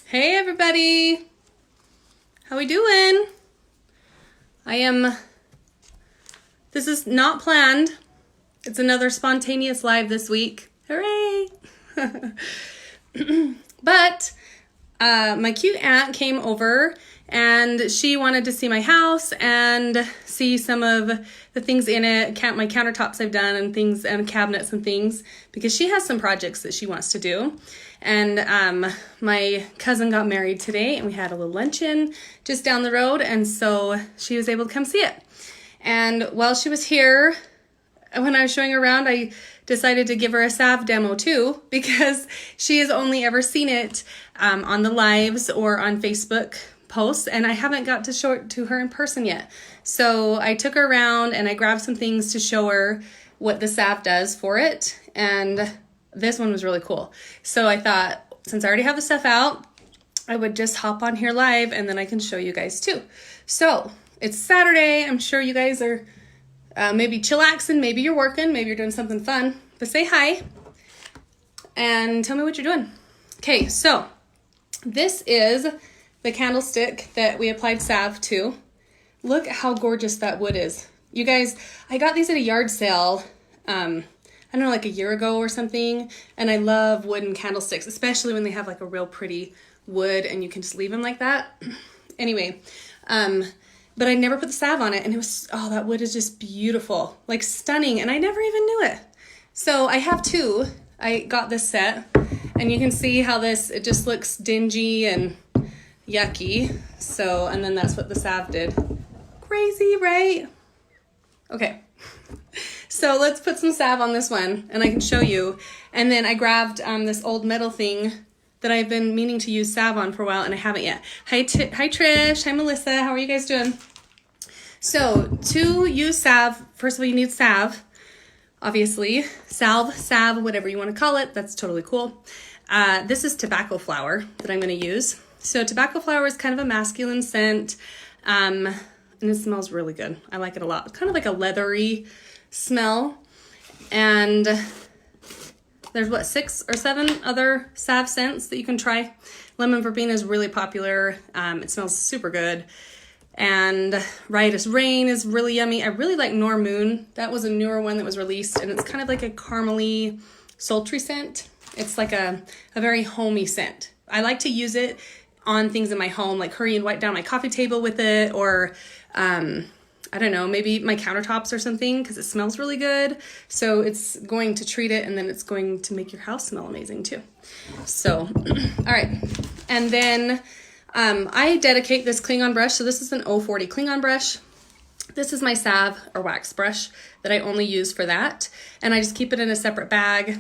Hey everybody, how we doing? This is not planned. It's another spontaneous live this week. Hooray! But my cute aunt came over and she wanted to see my house and see some of the things in it, my countertops I've done and things and cabinets and things, because she has some projects that she wants to do. And my cousin got married today and we had a little luncheon just down the road, and so she was able to come see it. And while she was here, when I was showing her around, I decided to give her a salve demo too, because she has only ever seen it on the lives or on Facebook posts, and I haven't got to show it to her in person yet. So I took her around and I grabbed some things to show her what the salve does for it, and this one was really cool. So I thought, since I already have the stuff out, I would just hop on here live and then I can show you guys too. So it's Saturday. I'm sure you guys are maybe chillaxing, maybe you're working, maybe you're doing something fun, but say hi and tell me what you're doing. Okay, so this is the candlestick that we applied salve to. Look how gorgeous that wood is. You guys, I got these at a yard sale, I don't know, like a year ago or something, and I love wooden candlesticks, especially when they have like a real pretty wood and you can just leave them like that. Anyway, but I never put the salve on it, and it was, oh, that wood is just beautiful, like stunning, and I never even knew it. So I have two. I got this set, and you can see how it just looks dingy and yucky. So, and then that's what the salve did. Crazy, right? Okay. So let's put some salve on this one, and I can show you. And then I grabbed this old metal thing that I've been meaning to use salve on for a while, and I haven't yet. Hi Trish, hi Melissa, how are you guys doing? So to use salve, first of all, you need salve, obviously. Salve, whatever you want to call it, that's totally cool. This is tobacco flower that I'm going to use. So tobacco flower is kind of a masculine scent, and it smells really good. I like it a lot. It's kind of like a leathery smell, and there's 6 or 7 other salve scents that you can try. Lemon verbena is really popular. It smells super good, and Riotous Rain is really yummy. I really like Nor Moon. That was a newer one that was released, and it's kind of like a caramely, sultry scent. It's like a very homey scent. I like to use it on things in my home, like hurry and wipe down my coffee table with it, or I don't know, maybe my countertops or something, because it smells really good. So it's going to treat it, and then it's going to make your house smell amazing too. So, all right. And then I dedicate this Klingon brush. So this is an 040 Klingon brush. This is my salve or wax brush that I only use for that. And I just keep it in a separate bag.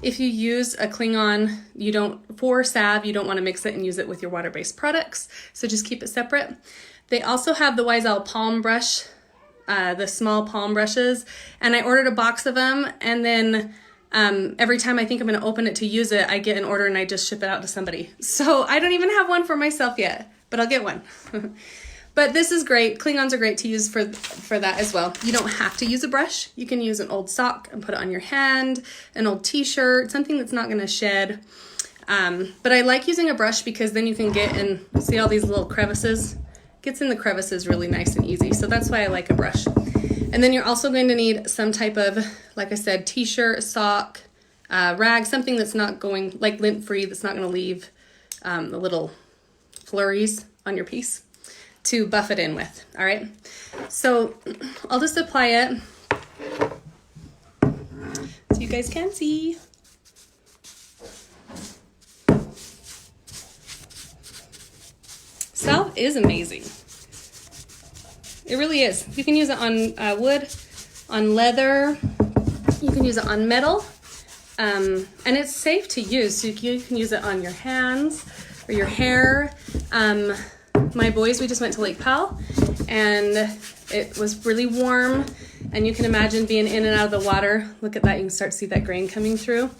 If you use a Klingon, for salve, you don't want to mix it and use it with your water-based products. So just keep it separate. They also have the Wise Owl palm brush, the small palm brushes, and I ordered a box of them, and then every time I think I'm going to open it to use it, I get an order and I just ship it out to somebody. So I don't even have one for myself yet, but I'll get one. But this is great. Klingons are great to use for that as well. You don't have to use a brush. You can use an old sock and put it on your hand, an old t-shirt, something that's not going to shed. But I like using a brush because then you can get and see all these little crevices. Gets in the crevices really nice and easy. So that's why I like a brush. And then you're also going to need some type of, like I said, t-shirt, sock, rag, something that's not going, like lint-free, that's not going to leave the little flurries on your piece to buff it in with. All right. So I'll just apply it so you guys can see. Salve is amazing. It really is. You can use it on wood, on leather. You can use it on metal. And it's safe to use. So you can use it on your hands or your hair. My boys, we just went to Lake Powell, and it was really warm. And you can imagine being in and out of the water. Look at that. You can start to see that grain coming through.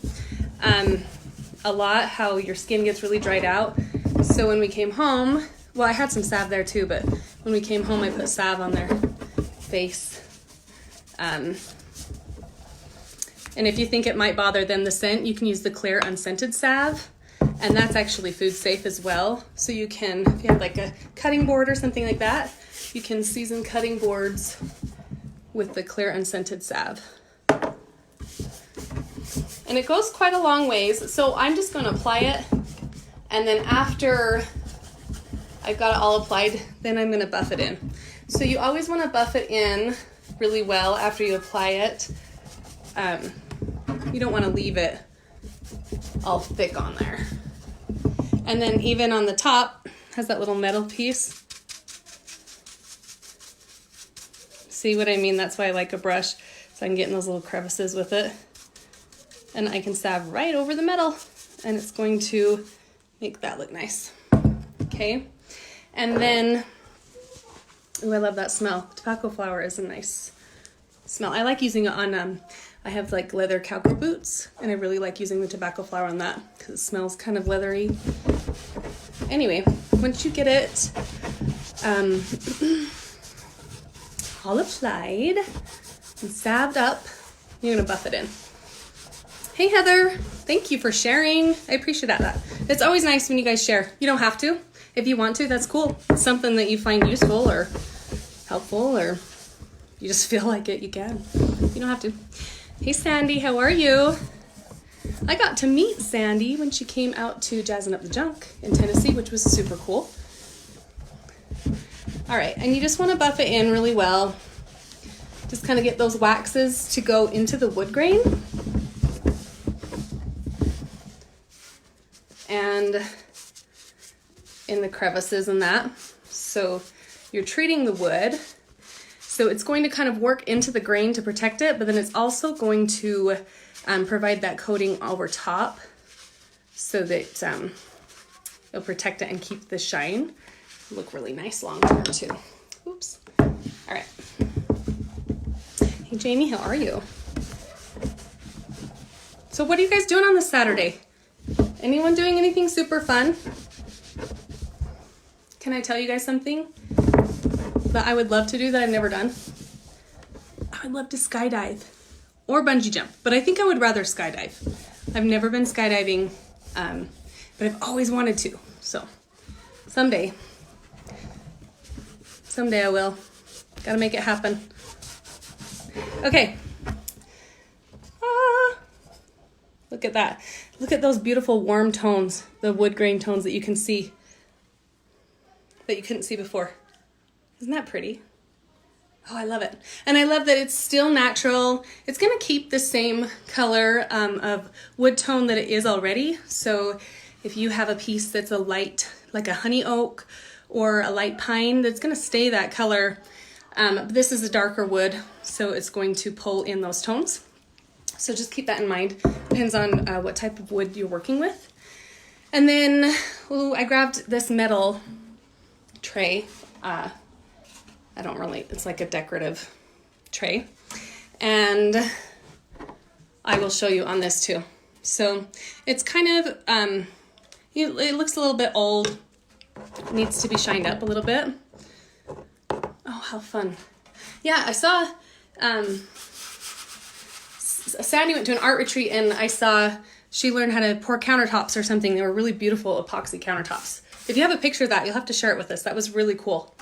A lot, how your skin gets really dried out. So when we came home, well, I had some salve there too, but when we came home, I put salve on their face. And if you think it might bother them, the scent, you can use the clear unscented salve. And that's actually food safe as well. So you can, if you have like a cutting board or something like that, you can season cutting boards with the clear unscented salve. And it goes quite a long ways. So I'm just going to apply it. And then after I've got it all applied, then I'm going to buff it in. So you always want to buff it in really well after you apply it. You don't want to leave it all thick on there. And then even on the top has that little metal piece. See what I mean? That's why I like a brush, so I can get in those little crevices with it. And I can salve right over the metal, and it's going to make that look nice. Okay, and then, ooh, I love that smell. Tobacco flower is a nice smell. I like using it on, I have like leather cowboy boots, and I really like using the tobacco flower on that because it smells kind of leathery. Anyway, once you get it all applied and salved up, you're gonna buff it in. Hey Heather, thank you for sharing. I appreciate that. It's always nice when you guys share. You don't have to. If you want to, that's cool. It's something that you find useful or helpful, or you just feel like it, you can. You don't have to. Hey Sandy, how are you? I got to meet Sandy when she came out to Jazzin' Up the Junk in Tennessee, which was super cool. All right, and you just want to buff it in really well. Just kind of get those waxes to go into the wood grain. And in the crevices and that. So you're treating the wood. So it's going to kind of work into the grain to protect it, but then it's also going to provide that coating over top so that it'll protect it and keep the shine. Look really nice long term too. Oops. All right. Hey Jamie, how are you? So what are you guys doing on this Saturday? Anyone doing anything super fun? Can I tell you guys something that I would love to do that I've never done? I would love to skydive or bungee jump, but I think I would rather skydive. I've never been skydiving, but I've always wanted to. So someday I will. Gotta make it happen. Okay. Look at that. Look at those beautiful warm tones, the wood grain tones that you can see, that you couldn't see before. Isn't that pretty? Oh, I love it. And I love that it's still natural. It's gonna keep the same color of wood tone that it is already. So if you have a piece that's a light, like a honey oak or a light pine, that's gonna stay that color. But this is a darker wood, so it's going to pull in those tones. So just keep that in mind. Depends on what type of wood you're working with. And then, ooh, I grabbed this metal tray. It's like a decorative tray. And I will show you on this too. So it's kind of, it looks a little bit old. It needs to be shined up a little bit. Oh, how fun. Yeah, I saw, Sandy went to an art retreat and I saw she learned how to pour countertops or something. They were really beautiful epoxy countertops. If you have a picture of that, you'll have to share it with us. That was really cool.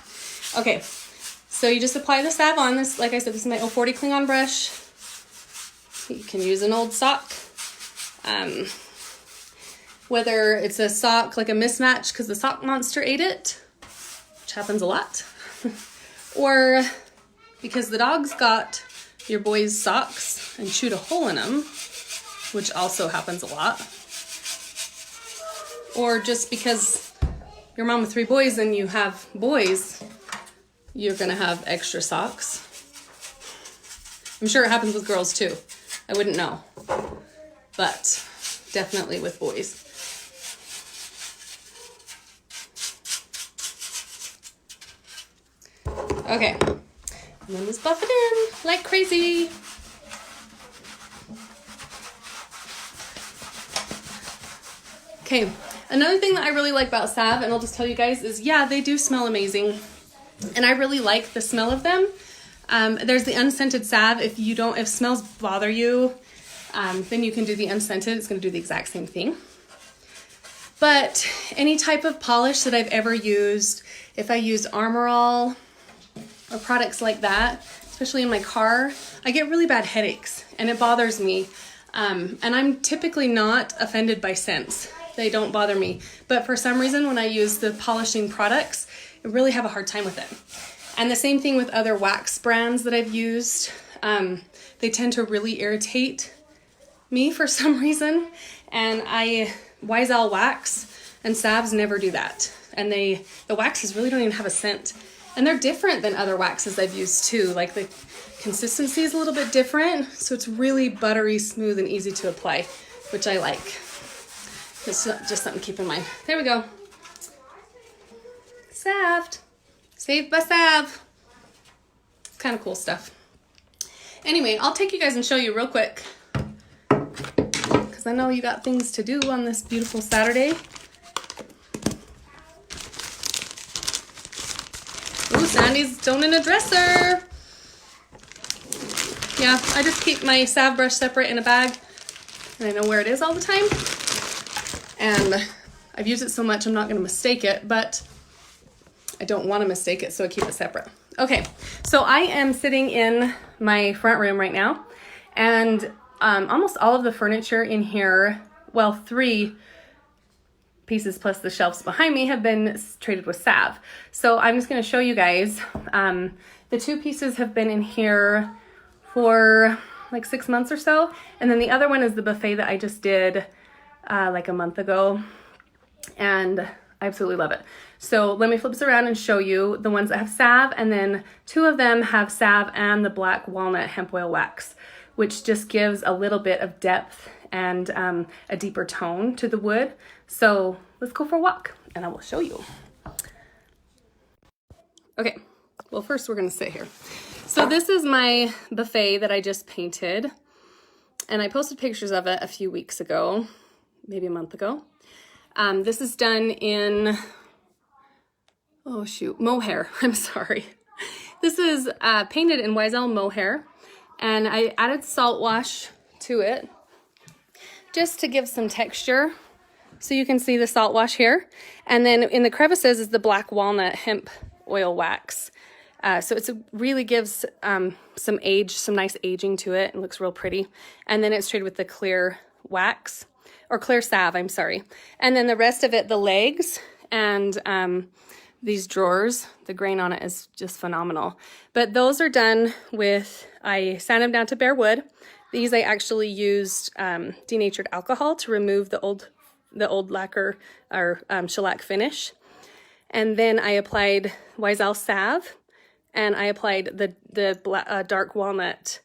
Okay, so you just apply the salve on this. Like I said, this is my 040 Klingon brush. You can use an old sock. Whether it's a sock, like a mismatch because the sock monster ate it, which happens a lot, or because the dogs got your boy's socks and chewed a hole in them, which also happens a lot, or just because you're a mom with 3 boys and you have boys, you're gonna have extra socks. I'm sure it happens with girls too. I wouldn't know, but definitely with boys. Okay, and then just buff it in like crazy. Okay, another thing that I really like about salve, and I'll just tell you guys, is yeah, they do smell amazing. And I really like the smell of them. There's the unscented salve. If smells bother you, then you can do the unscented. It's gonna do the exact same thing. But any type of polish that I've ever used, if I use Armor All or products like that, especially in my car, I get really bad headaches and it bothers me. And I'm typically not offended by scents. They don't bother me. But for some reason, when I use the polishing products, I really have a hard time with it. And the same thing with other wax brands that I've used. They tend to really irritate me for some reason. And Wisal wax and salves never do that. And the waxes really don't even have a scent. And they're different than other waxes I've used too. Like the consistency is a little bit different. So it's really buttery, smooth, and easy to apply, which I like. It's just something to keep in mind. There we go. Salved. Saved by salve. It's kind of cool stuff. Anyway, I'll take you guys and show you real quick, because I know you got things to do on this beautiful Saturday. Ooh, Sandy's stoning a dresser. Yeah, I just keep my salve brush separate in a bag, and I know where it is all the time. And I've used it so much I'm not going to mistake it, but I don't want to mistake it, so I keep it separate. Okay, so I am sitting in my front room right now, and almost all of the furniture in here, well, 3 pieces plus the shelves behind me, have been treated with salve. So I'm just going to show you guys. The 2 pieces have been in here for like 6 months or so, and then the other one is the buffet that I just did like a month ago, and I absolutely love it. So let me flip this around and show you the ones that have salve, and then 2 of them have salve and the black walnut hemp oil wax, which just gives a little bit of depth and a deeper tone to the wood. So let's go for a walk and I will show you. Okay, well first we're gonna sit here. So this is my buffet that I just painted, and I posted pictures of it a few weeks ago, maybe a month ago. This is done in, oh shoot, mohair, I'm sorry. This is painted in Wisal mohair, and I added salt wash to it just to give some texture. So you can see the salt wash here. And then in the crevices is the black walnut hemp oil wax. So it really gives some nice aging to it. It looks real pretty. And then it's treated with the clear wax, or clear salve, I'm sorry. And then the rest of it, the legs and these drawers, the grain on it is just phenomenal. But those are done with, I sand them down to bare wood. These I actually used denatured alcohol to remove the old lacquer or shellac finish. And then I applied Wisal salve, and I applied the dark walnut,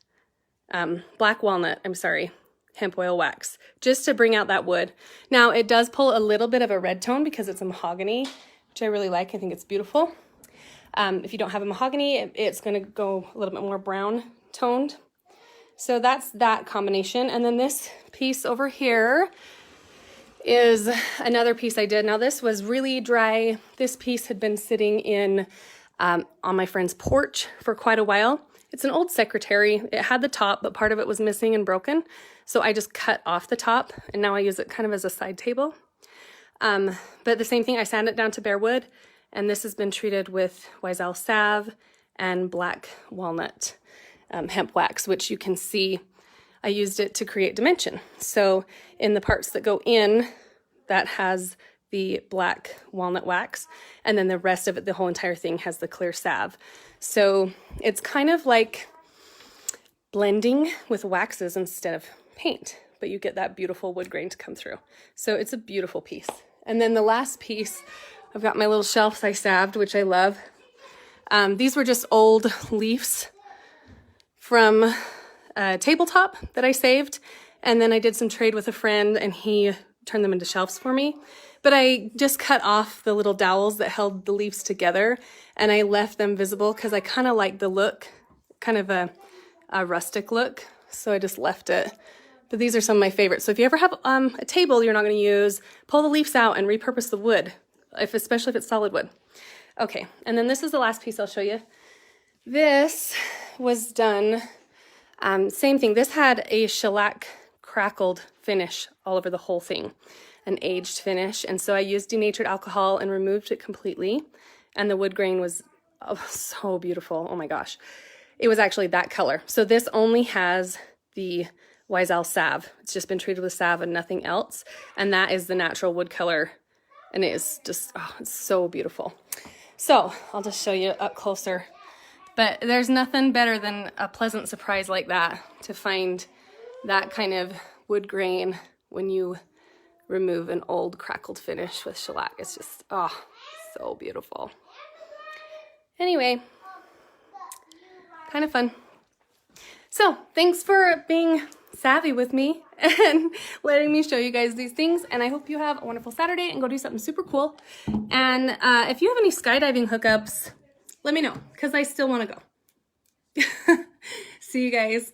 black walnut, I'm sorry, hemp oil wax, just to bring out that wood. Now it does pull a little bit of a red tone because it's a mahogany, which I really like. I think it's beautiful. If you don't have a mahogany, it's gonna go a little bit more brown toned. So that's that combination. And then this piece over here is another piece I did. Now this was really dry. This piece had been sitting in on my friend's porch for quite a while. It's an old secretary. It had the top, but part of it was missing and broken. So I just cut off the top, and now I use it kind of as a side table. But the same thing, I sand it down to bare wood, and this has been treated with Wisal salve and black walnut hemp wax, which you can see I used it to create dimension. So in the parts that go in, that has the black walnut wax, and then the rest of it, the whole entire thing, has the clear salve. So it's kind of like blending with waxes instead of paint, but you get that beautiful wood grain to come through. So it's a beautiful piece. And then the last piece, I've got my little shelves I salved, which I love. These were just old leaves from a tabletop that I saved, and then I did some trade with a friend and he turned them into shelves for me. But I just cut off the little dowels that held the leaves together, and I left them visible because I kind of like the look, kind of a rustic look, so I just left it. But these are some of my favorites. So if you ever have a table you're not going to use, pull the leaves out and repurpose the wood, especially if it's solid wood. Okay, and then this is the last piece I'll show you. This was done, same thing. This had a shellac crackled finish all over the whole thing. an aged finish. And so I used denatured alcohol and removed it completely. And the wood grain was so beautiful. Oh my gosh. It was actually that color. So this only has the Wiesel Salve. It's just been treated with salve and nothing else. And that is the natural wood color. And it is just, oh, it's so beautiful. So I'll just show you up closer. But there's nothing better than a pleasant surprise like that, to find that kind of wood grain when you remove an old crackled finish with shellac. It's just, oh, so beautiful. Anyway, kind of fun. So thanks for being savvy with me and letting me show you guys these things. And I hope you have a wonderful Saturday and go do something super cool. And if you have any skydiving hookups, let me know, because I still want to go. See you guys.